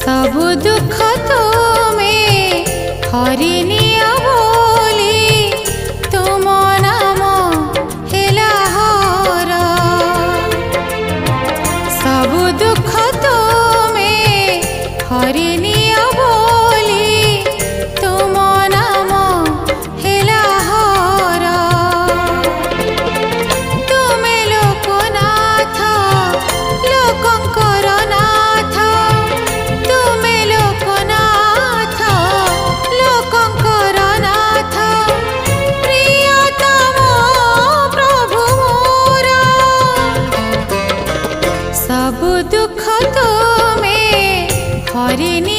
सब दुख तुम्हें हरिनिया बोली तुम नाम हेला हर। सब दुख तुम्हें हरिनिया बोली तुम नाम हेला हर। तुमे लोकनाथ लोकंकर नाथ, तुमे लोकनाथ लोकंकर नाथ, प्रियतम प्रभु मोर। सब दुख तुम्हें हरिनि